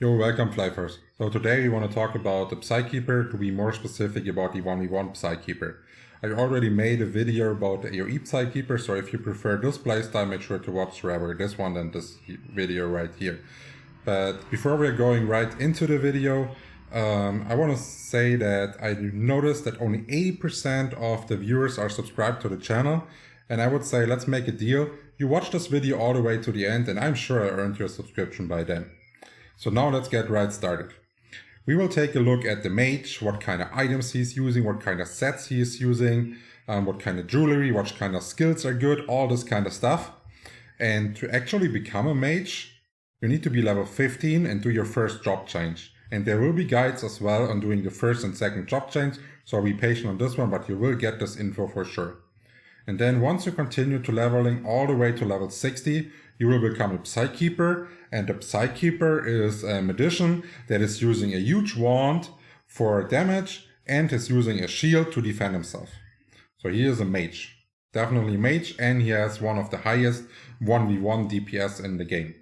Yo, welcome Flyffers. So today we want to talk about the Psykeeper, to be more specific about the 1v1 Psykeeper. I already made a video about the AoE Psykeeper, so if you prefer this playstyle, make sure to watch rather this one than this video right here. But before we're going right into the video, I want to say that I noticed that only 80% of the viewers are subscribed to the channel, and I would say let's make a deal. You watch this video all the way to the end and I'm sure I earned your subscription by then. So now let's get right started. We will take a look at the mage, what kind of items he's using, what kind of sets he is using, what kind of jewelry, what kind of skills are good, all this kind of stuff. And to actually become a mage, you need to be level 15 and do your first job change. And there will be guides as well on doing the first and second job change, so be patient on this one, but you will get this info for sure. And then once you continue to leveling all the way to level 60, you will become a Psykeeper, and the Psykeeper is a magician that is using a huge wand for damage and is using a shield to defend himself. So he is a mage, definitely a mage, and he has one of the highest 1v1 DPS in the game.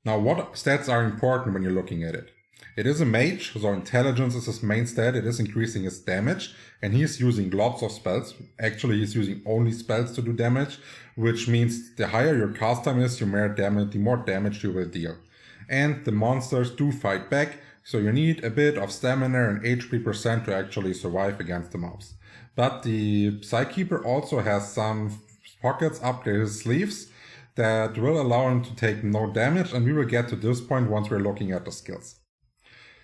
Now what stats are important when you're looking at it? It is a mage, so intelligence is his main stat, it is increasing his damage, and he's using lots of spells. Actually, he's using only spells to do damage, which means the higher your cast time is, the more damage you will deal. And the monsters do fight back, so you need a bit of stamina and HP percent to actually survive against the mobs. But the Psykeeper also has some pockets up his sleeves that will allow him to take no damage, and we will get to this point once we're looking at the skills.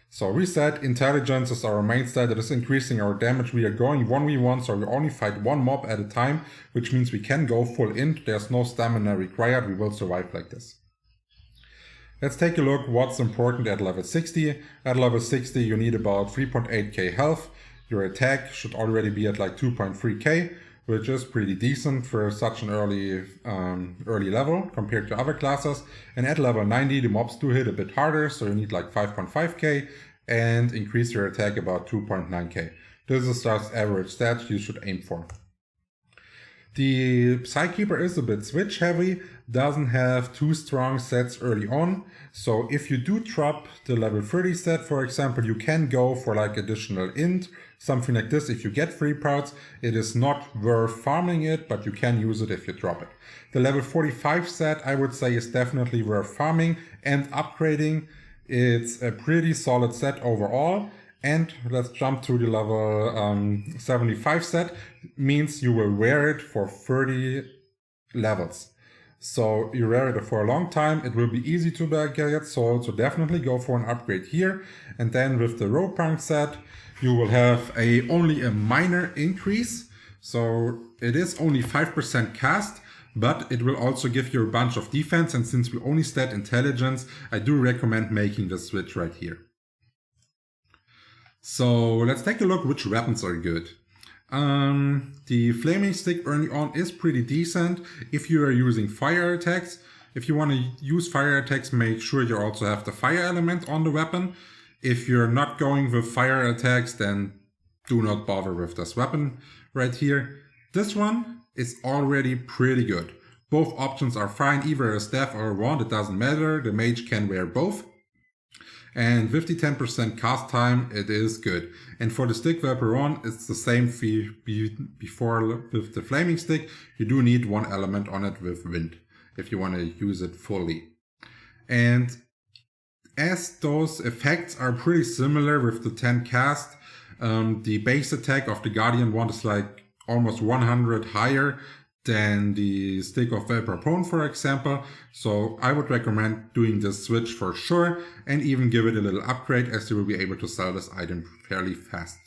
So we said intelligence is our main stat, that is increasing our damage. We are going 1v1, so we only fight one mob at a time, which means we can go full int, there's no stamina required, we will survive like this. Let's take a look what's important at level 60. At level 60 you need about 3.8k health, your attack should already be at like 2.3k, which is pretty decent for such an early level compared to other classes. And at level 90 the mobs do hit a bit harder, so you need like 5.5k and increase your attack about 2.9k. This is just average stats you should aim for. The Psykeeper is a bit switch heavy, doesn't have too strong sets early on, so if you do drop the level 30 set, for example, you can go for like additional int, something like this. If you get free parts, it is not worth farming it, but you can use it if you drop it. The level 45 set I would say is definitely worth farming and upgrading. It's a pretty solid set overall. And let's jump to the level 75 set, means you will wear it for 30 levels. So you wear it for a long time, it will be easy to get sold, so definitely go for an upgrade here. And then with the rope punk set, you will have only a minor increase. So it is only 5% cast, but it will also give you a bunch of defense. And since we only stat intelligence, I do recommend making the switch right here. So let's take a look which weapons are good. The flaming stick early on is pretty decent if you are using fire attacks. If you want to use fire attacks, make sure you also have the fire element on the weapon. If you're not going with fire attacks, then do not bother with this weapon right here. This one is already pretty good. Both options are fine, either a staff or a wand, it doesn't matter. The mage can wear both. And with the 10% cast time, it is good. And for the stick Vaporon, it's the same before with the flaming stick. You do need one element on it with wind if you want to use it fully. And as those effects are pretty similar with the 10 cast, the base attack of the Guardian wand is like almost 100 higher than the stick of Vaporon, for example. So I would recommend doing this switch for sure, and even give it a little upgrade, as you will be able to sell this item fairly fast.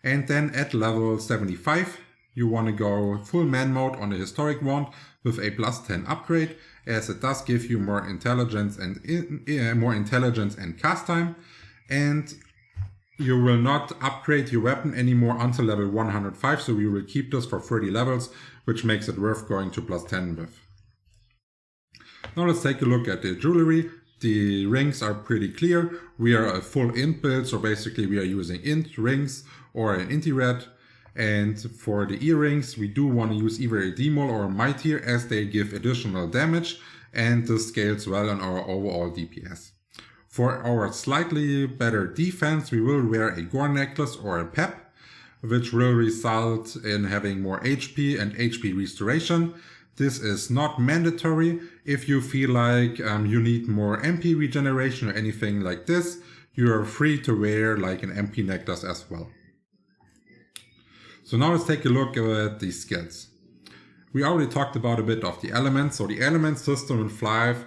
And then at level 75, you want to go full man mode on the historic wand with a +10 upgrade, as it does give you more intelligence and cast time. And you will not upgrade your weapon anymore until level 105, so we will keep this for 30 levels, which makes it worth going to +10 with. Now let's take a look at the jewelry. The rings are pretty clear. We are a full int build, so basically we are using int rings or an inti red. And for the earrings, we do want to use either a Demol or a Mightier, as they give additional damage. and this scales well on our overall DPS. For our slightly better defense, we will wear a gore necklace or a pep, which will result in having more HP and HP restoration. This is not mandatory. If you feel like you need more MP regeneration or anything like this, you are free to wear like an MP necklace as well. So now let's take a look at the skills. We already talked about a bit of the elements. So the element system in Flyff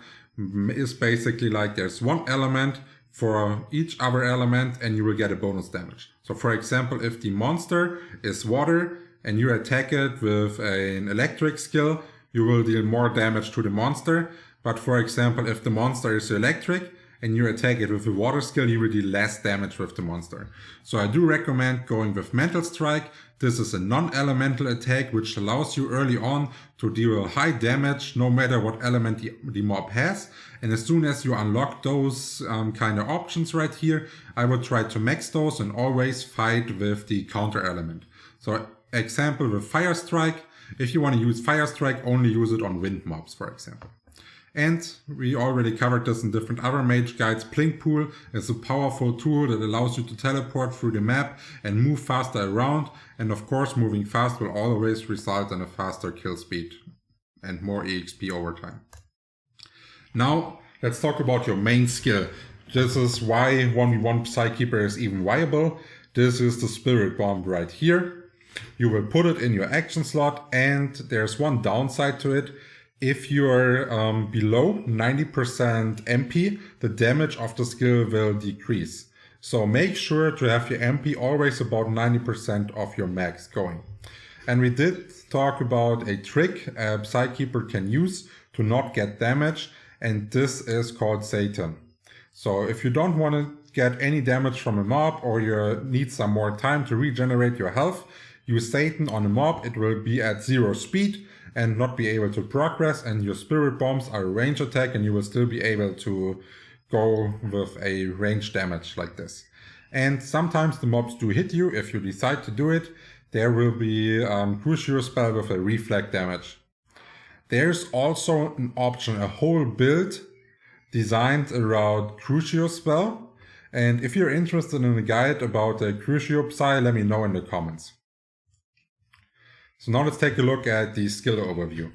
is basically like there's one element for each other element and you will get a bonus damage. So for example, if the monster is water and you attack it with an electric skill, you will deal more damage to the monster. But for example, if the monster is electric and you attack it with a water skill, you will deal less damage with the monster. So I do recommend going with Mental Strike. This is a non-elemental attack which allows you early on to deal high damage no matter what element the mob has. And as soon as you unlock those kind of options right here, I would try to max those and always fight with the counter element. So example with Fire Strike, if you want to use Fire Strike, only use it on wind mobs, for example. And we already covered this in different other mage guides. Blink Pool is a powerful tool that allows you to teleport through the map and move faster around. And of course, moving fast will always result in a faster kill speed and more EXP over time. Now, let's talk about your main skill. This is why 1v1 Psykeeper is even viable. This is the Spirit Bomb right here. You will put it in your action slot, and there's one downside to it. If you're below 90% MP, the damage of the skill will decrease. So make sure to have your MP always about 90% of your max going. And we did talk about a trick a Psykeeper can use to not get damage, and this is called Satan. So if you don't want to get any damage from a mob or you need some more time to regenerate your health, use Satan on a mob. It will be at 0 speed and not be able to progress, and your spirit bombs are a range attack and you will still be able to go with a range damage like this. And sometimes the mobs do hit you. If you decide to do it, there will be Crucio spell with a reflect damage. There's also an option, a whole build designed around Crucio spell. And if you're interested in a guide about the Psykeeper Psy, let me know in the comments. So now let's take a look at the skill overview.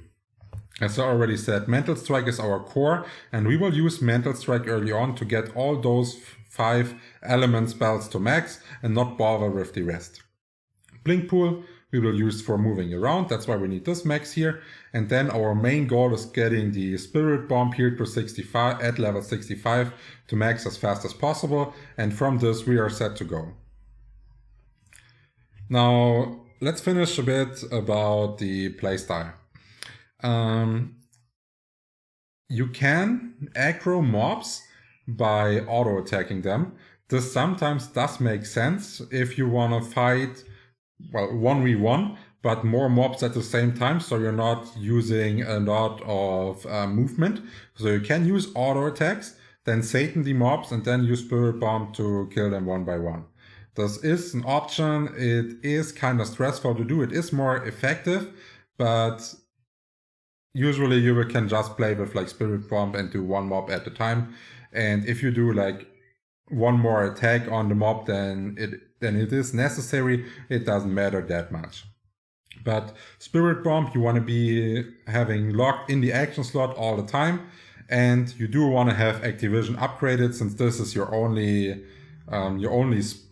As I already said, Mental Strike is our core, and we will use Mental Strike early on to get all those 5 element spells to max and not bother with the rest. Blink Pool we will use for moving around, that's why we need this max here. And then our main goal is getting the Spirit Bomb here to 65 at level 65 to max as fast as possible, and from this we are set to go. Now let's finish a bit about the playstyle. You can aggro mobs by auto-attacking them. This sometimes does make sense if you want to fight, well, 1v1, but more mobs at the same time, so you're not using a lot of movement. So you can use auto-attacks, then Satan the mobs, and then use Spirit Bomb to kill them one by one. This is an option. It is kind of stressful to do. It is more effective, but usually you can just play with like Spirit Bomb and do one mob at a time. And if you do like one more attack on the mob than it is necessary, it doesn't matter that much. But Spirit Bomb you want to be having locked in the action slot all the time, and you do want to have Activision upgraded, since this is your only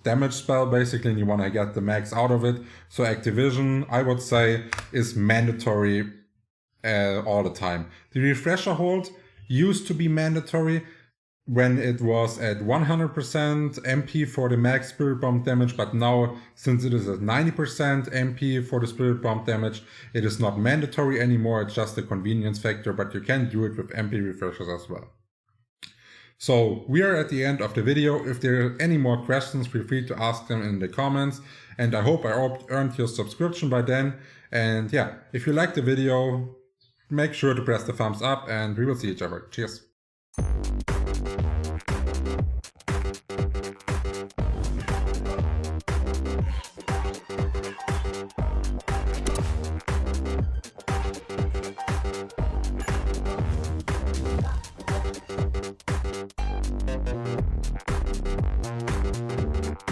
damage spell basically, and you want to get the max out of it. So Activision, I would say, is mandatory all the time. The refresher hold used to be mandatory when it was at 100% MP for the max Spirit Bomb damage, but now since it is at 90% MP for the Spirit Bomb damage, it is not mandatory anymore. It's just a convenience factor, but you can do it with MP refreshers as well. So we are at the end of the video. If there are any more questions, feel free to ask them in the comments, and I hope I earned your subscription by then. And yeah, if you liked the video, make sure to press the thumbs up, and we will see each other. Cheers.